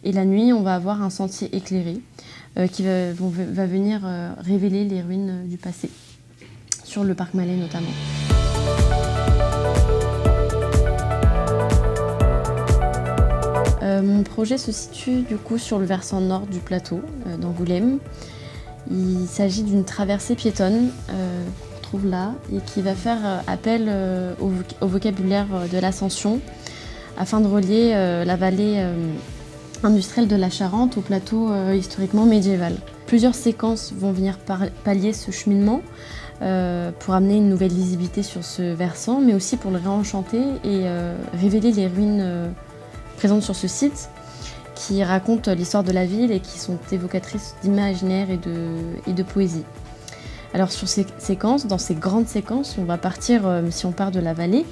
Et la nuit, on va avoir un sentier éclairé qui va venir révéler les ruines du passé, sur le parc Malais notamment. Mon projet se situe du coup sur le versant nord du plateau d'Angoulême. Il s'agit d'une traversée piétonne qu'on trouve là et qui va faire appel au vocabulaire de l'Ascension afin de relier la vallée industrielle de la Charente au plateau historiquement médiéval. Plusieurs séquences vont venir pallier ce cheminement pour amener une nouvelle lisibilité sur ce versant, mais aussi pour le réenchanter et révéler les ruines présentes sur ce site qui racontent l'histoire de la ville et qui sont évocatrices d'imaginaire et de poésie. Alors sur ces séquences, dans ces grandes séquences, on va partir, si on part de la vallée,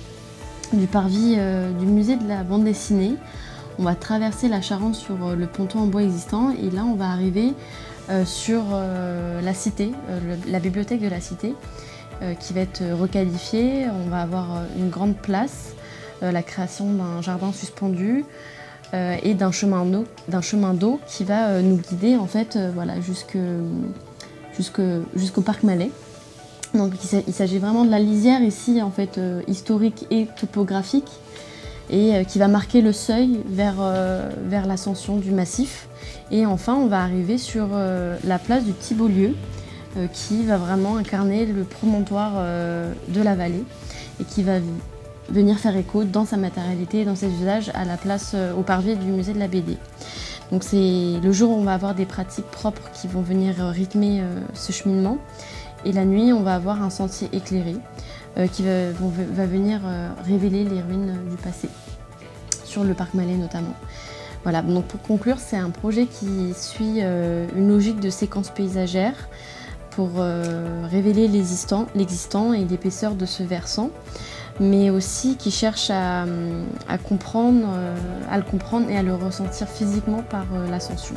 du parvis du musée de la bande dessinée. On va traverser la Charente sur le ponton en bois existant et là on va arriver sur la cité, la bibliothèque de la cité qui va être requalifiée. On va avoir une grande place, la création d'un jardin suspendu et d'un chemin d'eau qui va nous guider en fait voilà, jusqu'au parc Malais. Donc il s'agit vraiment de la lisière ici en fait historique et topographique et qui va marquer le seuil vers l'ascension du massif. Et enfin on va arriver sur la place du Petit Beaulieu qui va vraiment incarner le promontoire de la vallée et qui va venir faire écho dans sa matérialité et dans ses usages à la place au parvis du musée de la BD. Donc c'est le jour où on va avoir des pratiques propres qui vont venir rythmer ce cheminement. Et la nuit, on va avoir un sentier éclairé qui va venir révéler les ruines du passé, sur le parc Malais notamment. Voilà, donc pour conclure, c'est un projet qui suit une logique de séquence paysagère pour révéler l'existant et l'épaisseur de ce versant, mais aussi qui cherche à le comprendre et à le ressentir physiquement par l'ascension.